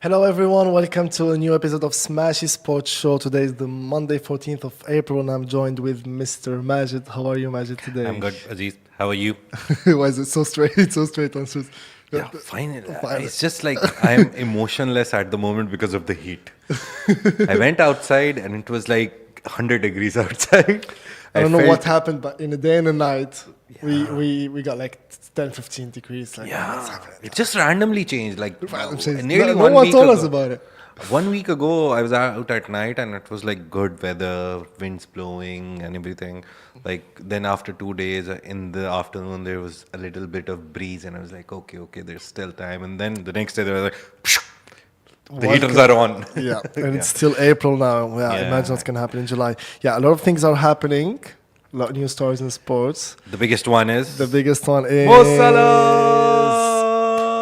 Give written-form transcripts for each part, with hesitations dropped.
Hello everyone, welcome to a new episode of Smashi Sports Show. Today is the Monday 14th of April and I'm joined with Mr. Majid. How are you, Majid, today? I'm good, Aziz. How are you? Why is it so straight? So straight answers. Yeah, fine. It's just like I'm emotionless at the moment because of the heat. I went outside and it was like 100 degrees outside. I don't know what happened, but in a day and a night, we got like 10, 15 degrees. Like, what's happening? It just randomly changed. Like Nearly no one told us about it. 1 week ago, I was out at night and it was like good weather, winds blowing and everything. Like then after 2 days in the afternoon, there was a little bit of breeze and I was like, okay, there's still time. And then the next day, there was like, pshh, the heaters are on. Yeah, and it's still April now. Imagine what's going to happen in July. Yeah, a lot of things are happening. A lot of news stories in sports. The biggest one is? The biggest one is... Mo Salah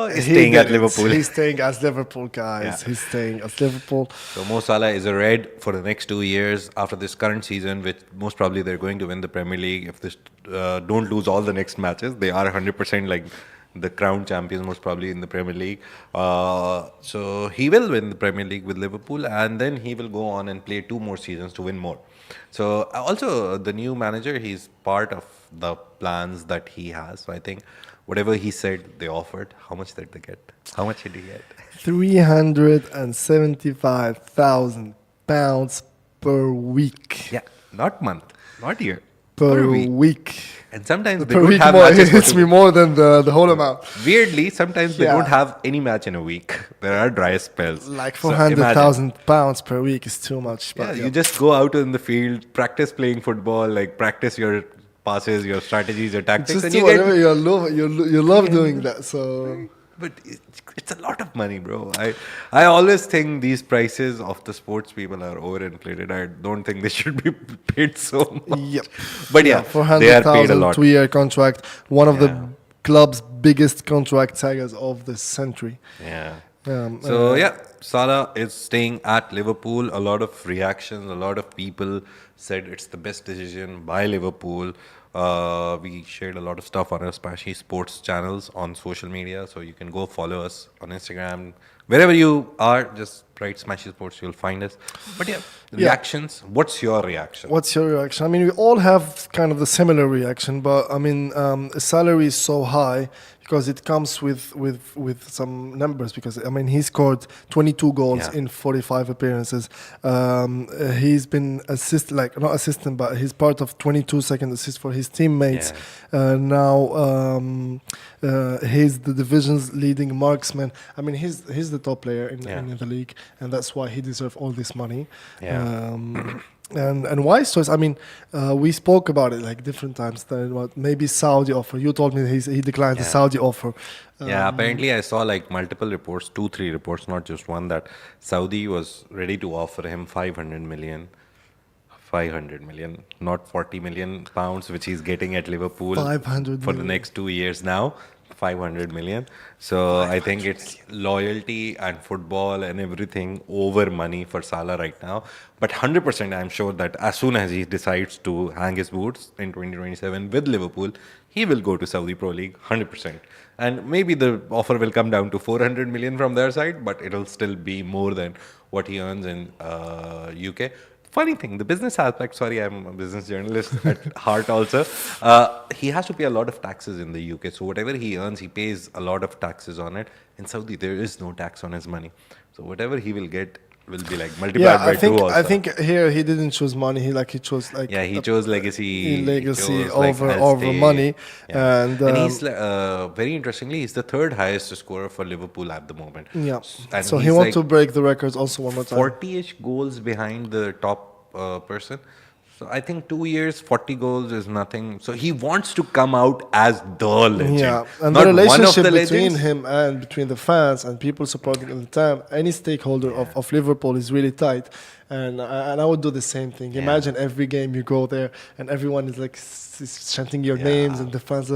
is staying at Liverpool. He's staying at Liverpool, guys. Yeah. He's staying at Liverpool. So Mo Salah is a red for the next 2 years after this current season, which most probably they're going to win the Premier League. If they don't lose all the next matches, they are 100% like the crown champions most probably in the Premier League. So he will win the Premier League with Liverpool and then he will go on and play 2 more seasons to win more. So also the new manager, he's part of the plans that he has. So I think whatever he said, they offered. How much did they get? How much did he get? £375,000 per week. Yeah, not month, not year. Per week. And sometimes they per don't week have more, matches. It hits me more than the whole amount. Weirdly, sometimes they don't have any match in a week. There are dry spells. Like £400,000 per week is too much. But you just go out in the field, practice playing football, like practice your passes, your strategies, your tactics. Just do whatever you love doing that. So, but it's a lot of money, bro. I always think these prices of the sports people are overinflated. I don't think they should be paid so much. Yep. But yeah, they are paid a lot. 2-year contract, one of the club's biggest contract sagas of the century. Yeah. So Salah is staying at Liverpool. A lot of reactions, a lot of people said it's the best decision by Liverpool. We shared a lot of stuff on our Smashi Sports channels on social media, so you can go follow us on Instagram. Wherever you are, just write Smashi Sports, you'll find us. But reactions. What's your reaction? I mean, we all have kind of the similar reaction, but I mean, salary is so high because it comes with some numbers. Because I mean, he scored 22 goals in 45 appearances. He's been not assistant, but he's part of 22 second assists for his teammates. Now he's the division's leading marksman. I mean, he's the top player in the league, and that's why he deserves all this money. And wise choice. I mean, we spoke about it like different times. What maybe Saudi offer. You told me he declined the Saudi offer. Apparently I saw like multiple reports, 2-3 reports, not just one, that Saudi was ready to offer him 500 million, not 40 million pounds, which he's getting at Liverpool 500 for the next 2 years now. 500 million. So I think it's loyalty and football and everything over money for Salah right now. But 100% I'm sure that as soon as he decides to hang his boots in 2027 with Liverpool, he will go to Saudi Pro League 100%. And maybe the offer will come down to 400 million from their side, but it'll still be more than what he earns in UK. Funny thing, the business aspect, sorry, I'm a business journalist at heart also. He has to pay a lot of taxes in the UK. So whatever he earns, he pays a lot of taxes on it. In Saudi, there is no tax on his money. So whatever he will get will be like multiplied by 2 also. I think here he didn't choose money. He chose like he chose legacy. Legacy over money. Yeah. And he's very interestingly, he's the 3rd highest scorer for Liverpool at the moment. Yeah. And so he wants to break the records also one more time. 40-ish goals behind the top person. So I think 2 years, 40 goals is nothing. So he wants to come out as the legend. Yeah, and not the relationship one of the between legends. him and between the fans and people supporting at the time, any stakeholder of Liverpool is really tight. And I would do the same thing. Imagine every game you go there and everyone is like chanting your names, and the fans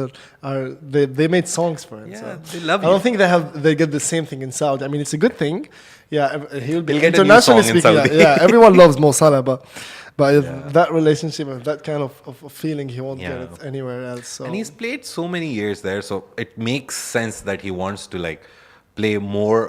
they made songs for him. Yeah, so they love you. I don't think they get the same thing in Saudi. I mean, it's a good thing. Yeah, he'll be get a new song internationally in speaking. Saudi. Everyone loves Mo Salah, but that relationship and that kind of feeling, he won't get it anywhere else. So. And he's played so many years there, so it makes sense that he wants to like play more.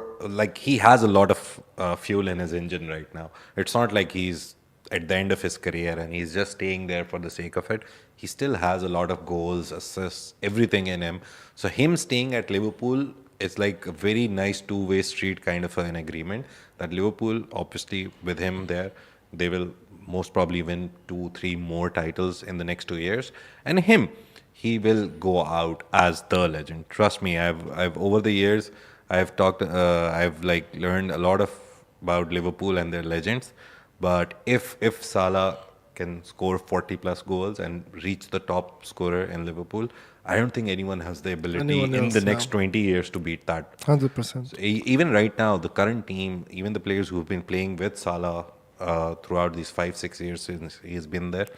Like he has a lot of fuel in his engine right now. It's not like he's at the end of his career and he's just staying there for the sake of it. He still has a lot of goals, assists, everything in him. So him staying at Liverpool is like a very nice two-way street kind of an agreement. That Liverpool, obviously, with him there, they will most probably win 2-3 more titles in the next 2 years. And him, he will go out as the legend. Trust me, I've over the years, I've like learned a lot of about Liverpool and their legends. But if Salah can score 40 plus goals and reach the top scorer in Liverpool, I don't think anyone has the ability in the next 20 years to beat that. 100%. So even right now, the current team, even the players who've been playing with Salah throughout these 5-6 years since he's been there,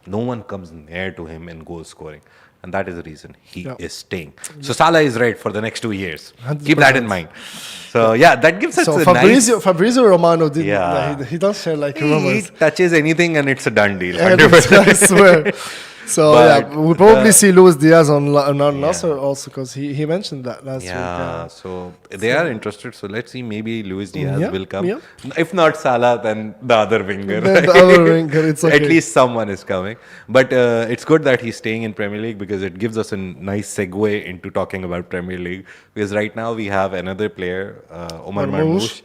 no one comes near to him in goal scoring. And that is the reason he is staying. So Salah is right for the next 2 years. 100%. Keep that in mind. So yeah, that gives us a Fabrizio Romano didn't. He does share like rumors. He touches anything and it's a done deal. I swear. So we'll probably see Luis Diaz on Nassr also because he mentioned that last week. Yeah, so they are interested. So let's see, maybe Luis Diaz will come. Yeah. If not Salah, then the other winger. Then the other winger, it's okay. At least someone is coming. But it's good that he's staying in Premier League because it gives us a nice segue into talking about Premier League. Because right now we have another player, Omar Marmoush.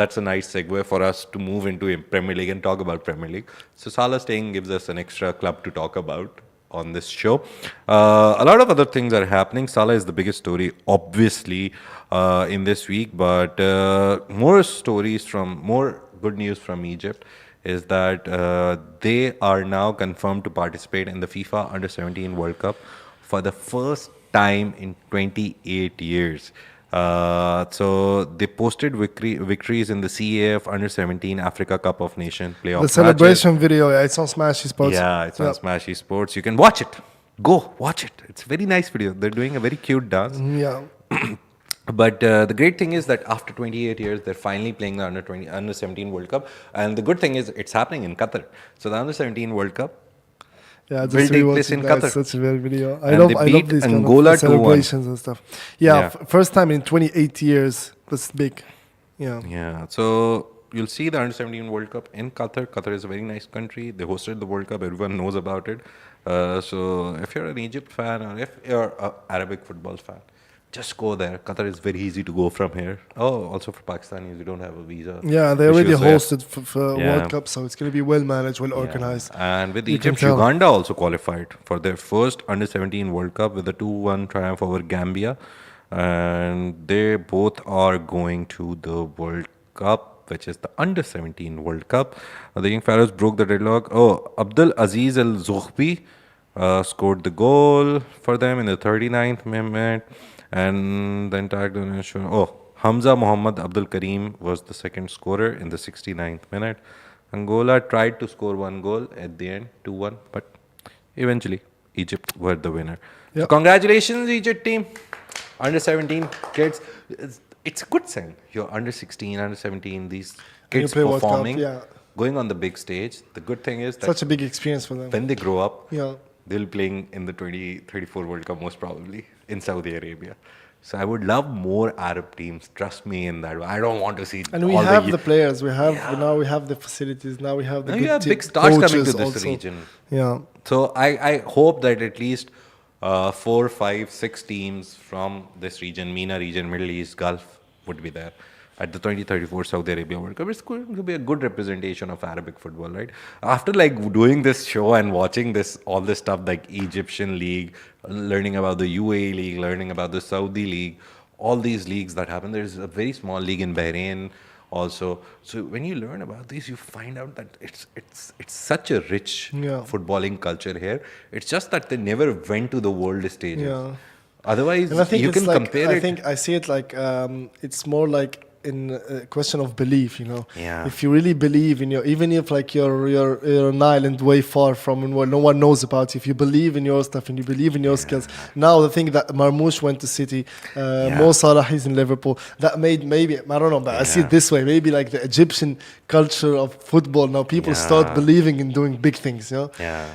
That's a nice segue for us to move into Premier League and talk about Premier League. So Salah staying gives us an extra club to talk about on this show. A lot of other things are happening. Salah is the biggest story, obviously, in this week. But more good news from Egypt is that they are now confirmed to participate in the FIFA Under-17 World Cup for the first time in 28 years. So they posted victories in the CAF Under-17 Africa Cup of Nations playoff. The celebration video, it's on Smashi Sports. Yeah, it's on Smashi Sports. You can watch it. Go watch it. It's a very nice video. They're doing a very cute dance. Yeah. But the great thing is that after 28 years, they're finally playing the Under-17 World Cup. And the good thing is it's happening in Qatar. So the Under-17 World Cup will take place in Qatar. Such a great video. I love these Angola kind of celebrations and stuff. Yeah, first time in 28 years. That's big. Yeah. So you'll see the Under-17 World Cup in Qatar. Qatar is a very nice country. They hosted the World Cup. Everyone knows about it. So if you're an Egypt fan or if you're an Arabic football fan, just go there. Qatar is very easy to go from here. Oh, also for Pakistanis, you don't have a visa. Yeah, they already hosted for World Cup, so it's going to be well managed, well organized. And with Egypt, Uganda also qualified for their first Under-17 World Cup with a 2-1 triumph over Gambia. And they both are going to the World Cup, which is the Under-17 World Cup. The Young Pharaohs broke the deadlock. Oh, Abdul Aziz Al Zoghbi scored the goal for them in the 39th minute. And the entire donation. Oh, Hamza Mohammad Abdul Karim was the second scorer in the 69th minute. Angola tried to score one goal at the end, 2-1, but eventually Egypt were the winner. Yep. So congratulations, Egypt team. Under-17 kids. It's a good sign. You're under-16, under-17, these kids performing, going on the big stage. The good thing is that such a big experience for them. When they grow up, they'll be playing in the 2034 World Cup most probably in Saudi Arabia. So I would love more Arab teams. Trust me in that. I don't want to see. And we have the players. Now we have the facilities. Now we have the big stars coming to this region. Yeah. So I hope that at least 4, 5, 6 teams from this region, MENA region, Middle East, Gulf, would be there at the 2034 Saudi Arabia World Cup. It's going to be a good representation of Arabic football, right? After like doing this show and watching all this stuff like Egyptian League, learning about the UAE League, learning about the Saudi League, all these leagues that happen. There's a very small league in Bahrain also. So when you learn about these, you find out that it's such a rich footballing culture here. It's just that they never went to the world stages. Yeah. Otherwise, you can compare it. I think I see it like it's more like in a question of belief, you know. Yeah. If you really believe in even if like you're an island way far from where no one knows about you, if you believe in your stuff and you believe in your skills. Now the thing that Marmoush went to City, Mo Salah is in Liverpool, that made maybe, I don't know, but I see it this way, maybe like the Egyptian culture of football, now people start believing in doing big things, you know.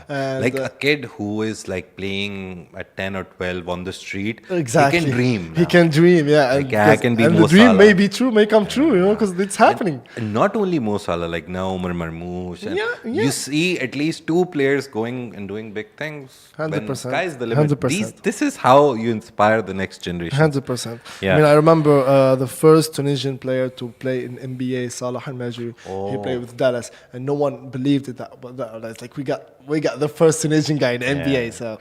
And, like a kid who is like playing at 10 or 12 on the street, exactly. he can dream. He can dream, yeah. Like, I can be and Mo the dream Salah. may be true, may come true, you know, because it's happening. And not only Mo Salah, like now Umar Marmoush. And Yeah. you see at least 2 players going and doing big things. 100%. Sky's the limit. 100%. This is how you inspire the next generation. 100%. Yeah. I mean, I remember the first Tunisian player to play in NBA, Salah Al-Majri. He played with Dallas, and no one believed it. It's like we got the first Tunisian guy in the NBA. So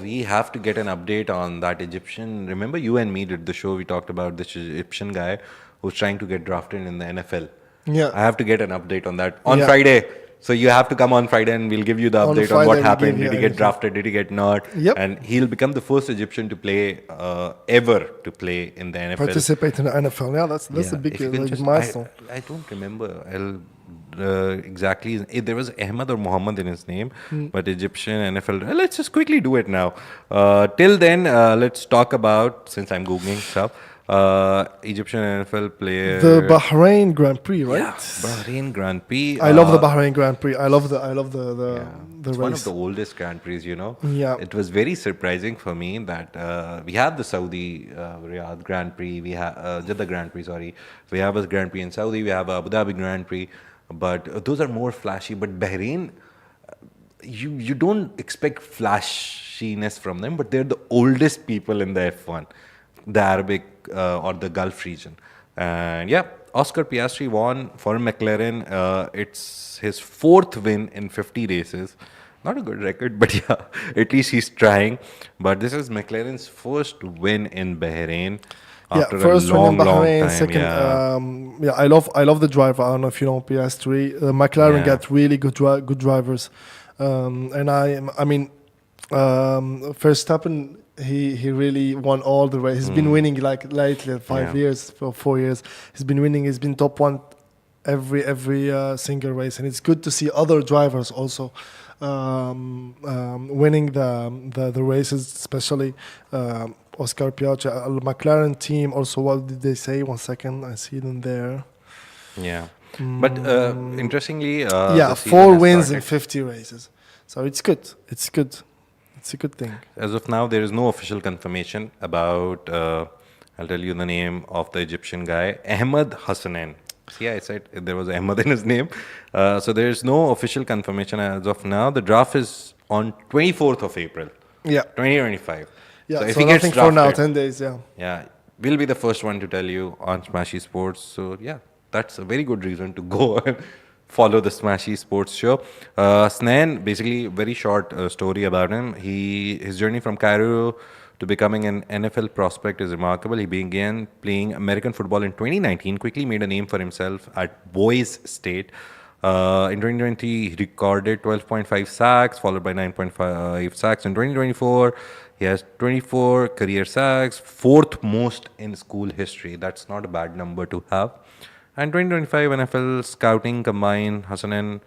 we have to get an update on that Egyptian. Remember, you and me did the show. We talked about this Egyptian guy who's trying to get drafted in the NFL. Yeah. I have to get an update on that on Friday. So you have to come on Friday and we'll give you the update on what happened. Did he get drafted? Did he get not? Yep. And he'll become the first Egyptian to play ever to play in the NFL. Participate in the NFL. Yeah, that's a big milestone. I don't remember. Exactly. There was Ahmed or Mohammed in his name, but Egyptian NFL. Let's just quickly do it now. Till then, let's talk about, since I'm Googling stuff, Egyptian NFL player. The Bahrain Grand Prix, right? Yeah, Bahrain Grand Prix. I love the Bahrain Grand Prix. I love the it's race. one of the oldest Grand Prix, you know. Yeah. It was very surprising for me that we have the Saudi Riyadh Grand Prix, we have Jeddah Grand Prix, sorry. We have a Grand Prix in Saudi, we have Abu Dhabi Grand Prix, but those are more flashy. But Bahrain, you don't expect flashiness from them, but they're the oldest people in the F1, the Arabic or the Gulf region. And Oscar Piastri won for McLaren. It's his 4th win in 50 races. Not a good record, but at least he's trying. But this is McLaren's first win in Bahrain after first a long, win in Bahrain, long time. Second, I love the driver. I don't know if you know Piastri. McLaren got really good drivers, and I mean, Verstappen. He really won all the races. He's been winning like lately 5 years, for 4 years. He's been winning. He's been top 1 every single race, and it's good to see other drivers also winning the races, especially Oscar Piastri. McLaren team also. What did they say? 1 second, I see them there. Yeah, but interestingly, 4 wins in 50 races. So it's good. It's good. It's a good thing. As of now, there is no official confirmation about, I'll tell you the name of the Egyptian guy, Ahmed Hassanein. See, I said there was Ahmed in his name. So there is no official confirmation as of now. The draft is on 24th of April. Yeah. 2025. Yeah, so if so he nothing gets drafted, for now, 10 days, Yeah, we'll be the first one to tell you on Smashi Sports. So that's a very good reason to go and follow the Smashi Sports Show. Hassanein, basically, very short story about him. His journey from Cairo to becoming an NFL prospect is remarkable. He began playing American football in 2019, quickly made a name for himself at Boise State. In 2020, he recorded 12.5 sacks, followed by 9.5 sacks. In 2024, he has 24 career sacks, 4th most in school history. That's not a bad number to have. And 2025 NFL scouting combined, Hassanein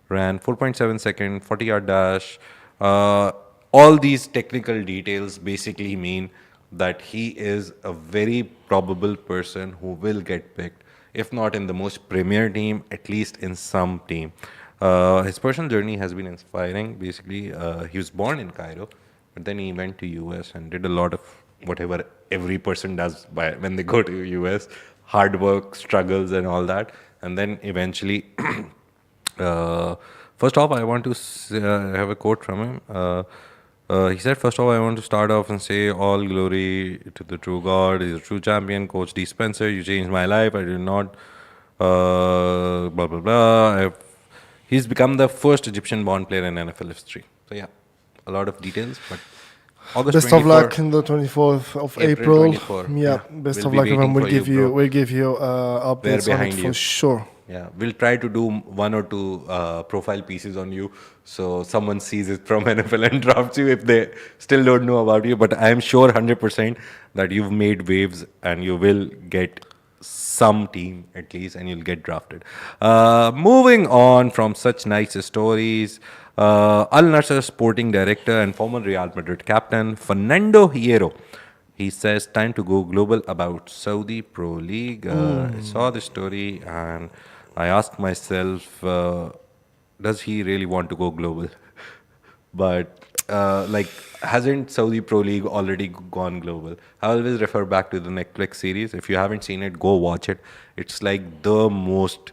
ran 4.7 second, 40-yard dash. All these technical details basically mean that he is a very probable person who will get picked, if not in the most premier team, at least in some team. His personal journey has been inspiring. Basically, he was born in Cairo, but then he went to US and did a lot of whatever every person does when they go to US. Hard work, struggles, and all that. And then eventually, first off, I want to have a quote from him. He said, first off, I want to start off and say, all glory to the true God. He's a true champion. Coach D. Spencer, you changed my life. I did not, blah, blah, blah. He's become the first Egyptian-born player in NFL history. So, a lot of details, but August best 24, of luck in the 24th of April. 24. Best We'll of be luck, everyone. waiting for you, We'll give you updates on it for sure. Yeah, we'll try to do 1 or 2 profile pieces on you, so someone sees it from NFL and drafts you if they still don't know about you. But I am sure 100% that you've made waves and you will get some team at least, and you'll get drafted. Moving on from such nice stories, Al Nassr sporting director and former Real Madrid captain Fernando Hierro, he says time to go global about Saudi Pro League. I saw the story and I asked myself, does he really want to go global? But like, hasn't Saudi Pro League already gone global? I always refer back to the Netflix series. If you haven't seen it, go watch it. It's like the most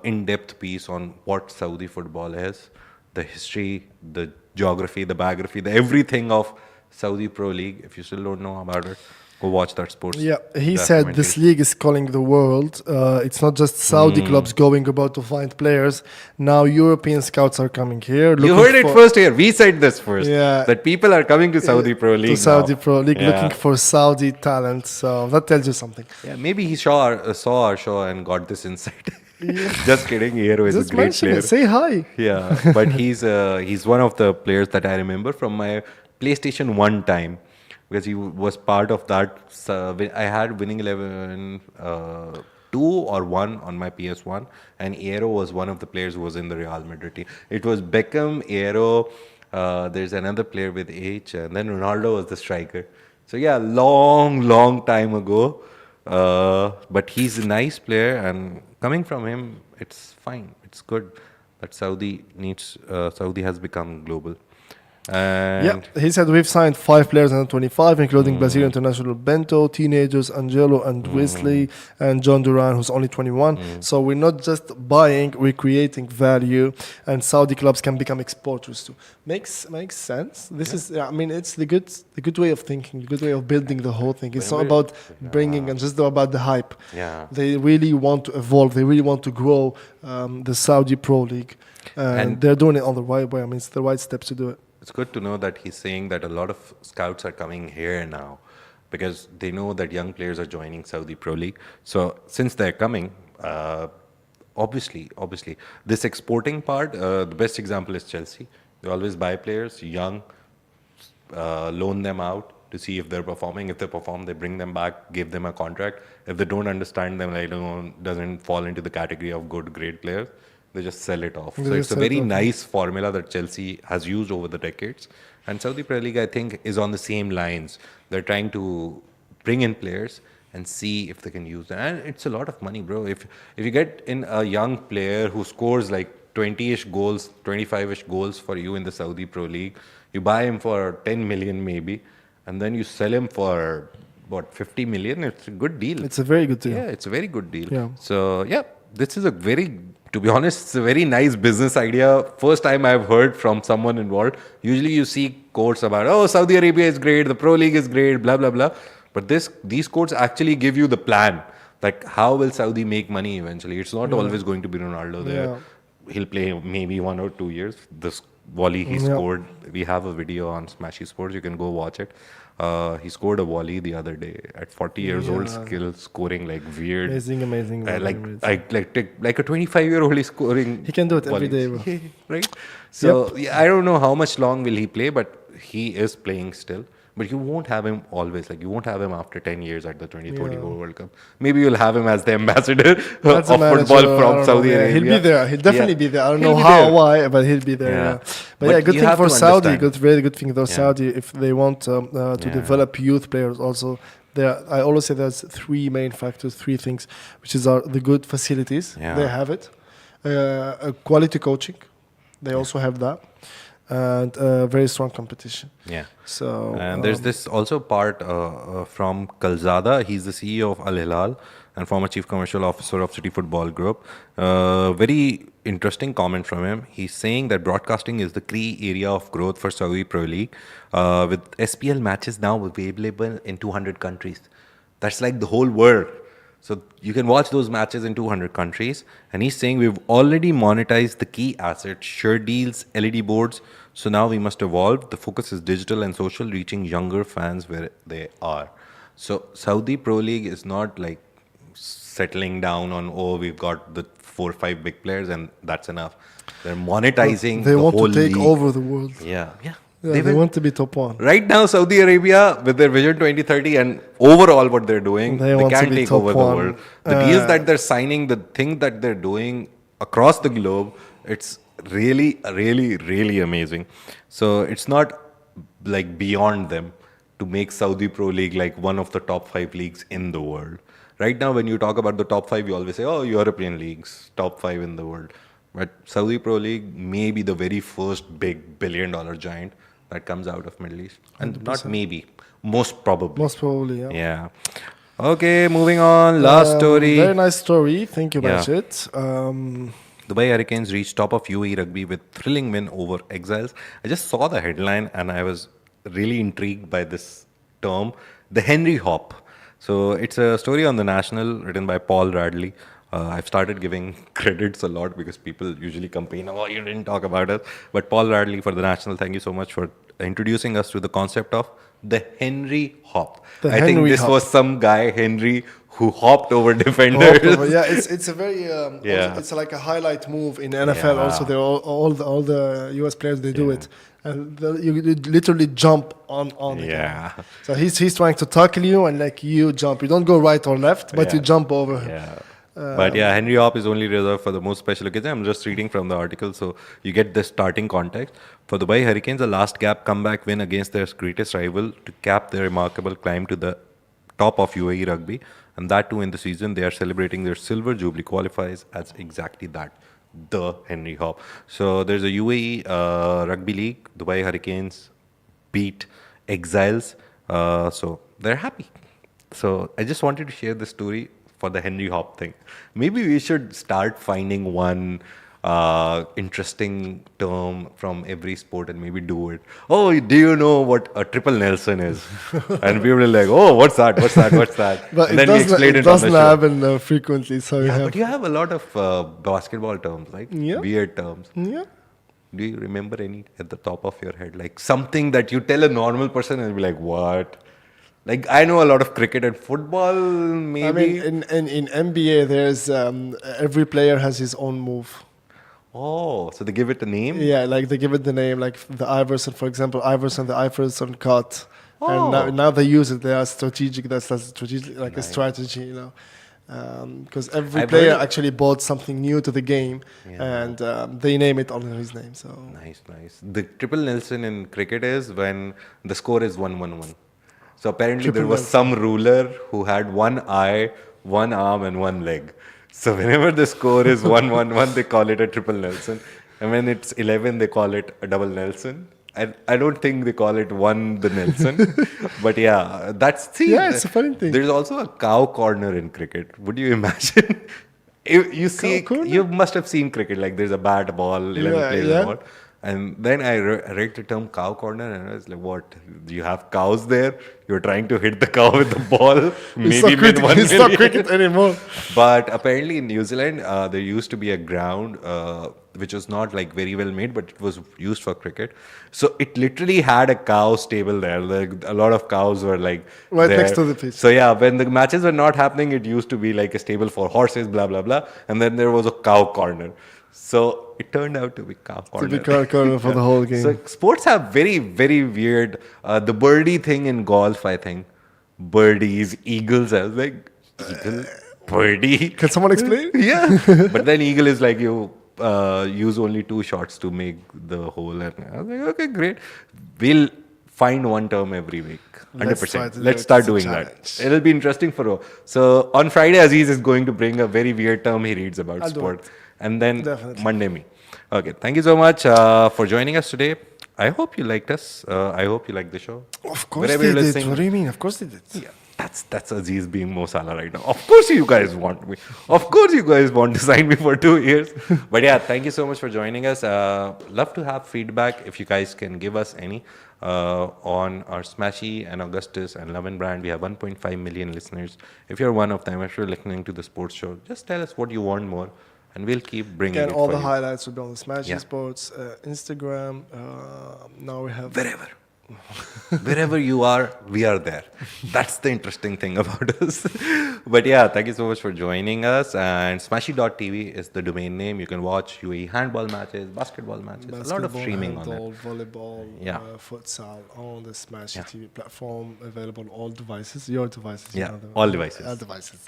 in-depth piece on what Saudi football is, the history, the geography, the biography, the everything of Saudi Pro League. If you still don't know about it, go watch that sports. Yeah, he said this league is calling the world. It's not just Saudi clubs going about to find players. Now European scouts are coming here. You heard it first here. We said this first. Yeah. That people are coming to Saudi Pro League. To Saudi now. Pro League, Yeah. looking for Saudi talent. So that tells you something. Yeah, maybe he saw our show and got this insight. Just kidding. Hierro is Just a great mention player. it. Say hi. Yeah, but he's one of the players that I remember from my PlayStation 1 time, because he was part of that. I had Winning 11 2 or 1 on my PS1, and Hierro was one of the players who was in the Real Madrid team. It was Beckham, Hierro, there's another player with H, and then Ronaldo was the striker. So yeah, long time ago. But he's a nice player, and coming from him, it's fine. It's good. But Saudi has become global. And Yeah, he said we've signed 5 players under 25, including Brazilian international Bento, teenagers Angelo and Wesley, and John Duran, who's only 21. So we're not just buying, we're creating value, and Saudi clubs can become exporters too. Makes sense. This is, I mean, it's the good way of thinking, the good way of building the whole thing. It's not about bringing and just about the hype. Yeah. They really want to evolve. They really want to grow the Saudi Pro League, and they're doing it on the right way. I mean, it's the right steps to do it. It's good to know that he's saying that a lot of scouts are coming here now because they know that young players are joining Saudi Pro League. So since they're coming, obviously, this exporting part, the best example is Chelsea. They always buy players, young, loan them out to see if they're performing. If they perform, they bring them back, give them a contract. If they don't understand them, doesn't fall into the category of good, great players, they just sell it off. So it's a very nice formula that Chelsea has used over the decades. And Saudi Pro League, I think, is on the same lines. They're trying to bring in players and see if they can use them. And it's a lot of money, bro. If you get in a young player who scores like 20-ish goals, 25-ish goals for you in the Saudi Pro League, you buy him for 10 million maybe, and then you sell him for, 50 million? It's a good deal. It's a very good deal. Yeah, it's a very good deal. Yeah. So, yeah, this is to be honest, it's a very nice business idea. First time I've heard from someone involved. Usually you see quotes about, oh, Saudi Arabia is great, the Pro League is great, blah, blah, blah. But these quotes actually give you the plan. Like, how will Saudi make money eventually? It's not always going to be Ronaldo there. Yeah. He'll play maybe 1 or 2 years. This volley he scored, we have a video on Smashi Sports, you can go watch it. He scored a volley the other day at 40 years old, scoring like weird. Amazing. Like a 25-year-old is scoring. He can do it every day, volleys. bro. Right? So yeah, I don't know how much long will he play, but he is playing still. But you won't have him always. Like, you won't have him after 10 years at the 2024 World Cup. Maybe you'll have him as the ambassador of football from Saudi Arabia. He'll be there. He'll definitely be there. I don't know how, why, but he'll be there. Yeah. But yeah, good thing for Saudi. Very good thing for Saudi if they want to develop youth players also. I always say there's 3 main factors, 3 things, which is the good facilities. Yeah. They have it. Quality coaching. They also have that. And very strong competition. Yeah. So and there's this also part from Kalzada. He's the CEO of Al Hilal and former chief commercial officer of City Football Group. Very interesting comment from him. He's saying that broadcasting is the key area of growth for Saudi Pro League, with SPL matches now available in 200 countries. That's like the whole world. So you can watch those matches in 200 countries. And he's saying we've already monetized the key assets, shirt deals, LED boards. So now we must evolve. The focus is digital and social, reaching younger fans where they are. So Saudi Pro League is not like settling down on, we've got the 4 or 5 big players and that's enough. They're monetizing the whole league. They want to take over the world. Yeah. Yeah, they want to be top one. Right now, Saudi Arabia, with their Vision 2030 and overall what they're doing, They they want to can be take top over the one. world. The deals that they're signing, the thing that they're doing across the globe, it's really, really, really amazing. So it's not like beyond them to make Saudi Pro League like one of the top 5 leagues in the world. Right now, when you talk about the top 5, you always say, oh, European leagues, top 5 in the world. But Saudi Pro League may be the very first big billion-dollar giant that comes out of Middle East. And 100%. not maybe, most probably. Most probably, yeah. Yeah. Okay, moving on. Last story. Very nice story. Thank you, Yeah. Majid. Dubai Hurricanes reached top of UAE rugby with thrilling win over Exiles. I just saw the headline and I was really intrigued by this term, the Henry Hop. So it's a story on the National written by Paul Radley. I've started giving credits a lot because people usually complain, oh, you didn't talk about it. But Paul Radley for the National, thank you so much for introducing us to the concept of the Henry Hop. I think Henry this Hop. was some guy, Henry, who hopped over defenders. Yeah, it's a very Yeah. it's like a highlight move in NFL. Yeah. Also, they all the US players they do it, and you literally jump on the guy. Yeah. So he's trying to tackle you, and like you jump. You don't go right or left, but you Yeah. jump over him. Yeah. But yeah, Henry Hop is only reserved for the most special occasion. I'm just reading from the article, so you get the starting context. For the Dubai Hurricanes, a last gap comeback win against their greatest rival to cap their remarkable climb to the top of UAE rugby. And that too in the season, they are celebrating their silver jubilee qualifies as exactly that, the Henry Hop. So there's a UAE rugby league. Dubai Hurricanes beat Exiles. So they're happy. So I just wanted to share this story for the Henry Hop thing. Maybe we should start finding one interesting term from every sport and maybe do it. Oh, do you know what a triple Nelson is? And people are like, oh, what's that? What's that? What's that? But And it then we explain doesn't, it it on the doesn't show. happen frequently. So you Yeah, have but you have a lot of basketball terms, like Yeah. weird terms. yeah. Do you remember any at the top of your head? Like something that you tell a normal person and be like, what? Like I know a lot of cricket and football, maybe. I mean, in NBA, there's every player has his own move. Oh, so they give it a name? Yeah, like they give it the name, like the Iverson, for example, the Iverson cut. Oh. And now they use it. They are strategic. That's strategic, like Nice. a strategy, you know. Because every I've player heard- actually bought something new to the game, Yeah. and they name it under his name. So Nice, nice. The triple Nelson in cricket is when the score is 1-1-1. So apparently Triple there was Nelson. some ruler who had one eye, one arm, and one leg. So whenever the score is 1-1-1, they call it a triple Nelson. And when it's 11, they call it a double Nelson. I don't think they call it one the Nelson. But yeah, Yeah, it's a funny thing. There's also a cow corner in cricket. Would you imagine? You see, corner? you must have seen cricket. Like there's a bat, ball, 11 Yeah, players, yeah. and ball. And then I read the term cow corner, and I was like, "What? Do you have cows there? You're trying to hit the cow with the ball? it's not cricket, it's not cricket anymore. But apparently in New Zealand, there used to be a ground which was not like very well made, but it was used for cricket. So it literally had a cow stable there. Like a lot of cows were like Right there. next to the pitch. So yeah, when the matches were not happening, it used to be like a stable for horses, blah blah blah, and then there was a cow corner. So it turned out to be cow corner. To be corner for the whole game. So sports have very, very weird. The birdie thing in golf, I think. Birdies, eagles. I was like, eagle, birdie. Can someone explain? Yeah. But then eagle is like you use only 2 shots to make the hole. And I was like, okay, great. We'll find one term every week. 100%. Let's try to do Let's it. start It's a doing challenge. that. It'll be interesting for all. So on Friday, Aziz is going to bring a very weird term he reads about I'll do sport. it. And then Definitely. Monday me. Okay, thank you so much for joining us today. I hope you liked us. I hope you liked the show. Of course Wherever they you're did. listening. What do you mean? Of course they did. Yeah, that's Aziz being Mo Salah right now. Of course you guys want me. Of course you guys want to sign me for 2 years. But yeah, thank you so much for joining us. Love to have feedback if you guys can give us any on our Smashi and Augustus and Love and Brand. We have 1.5 million listeners. If you're one of them, if you're listening to the sports show, just tell us what you want more. And we'll keep bringing Again, it all for the you. highlights will be on the Smashi Yeah. Sports Instagram. Now we have Wherever. Wherever you are, we are there. That's the interesting thing about us. But yeah, thank you so much for joining us. And Smashi.tv is the domain name. You can watch UAE handball matches, basketball matches, a lot of streaming on it. Volleyball, Yeah. futsal on the Smashi TV platform, available on all devices. Your devices. Yeah, you know, all devices. All devices.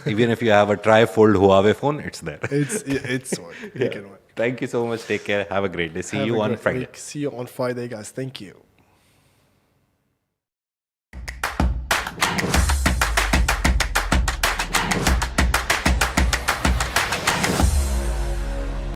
Even if you have a tri-fold Huawei phone, it's there. it's work. You can work. Thank you so much. Take care. Have a great day. See Have you a on great Friday. week. See you on Friday, guys. Thank you.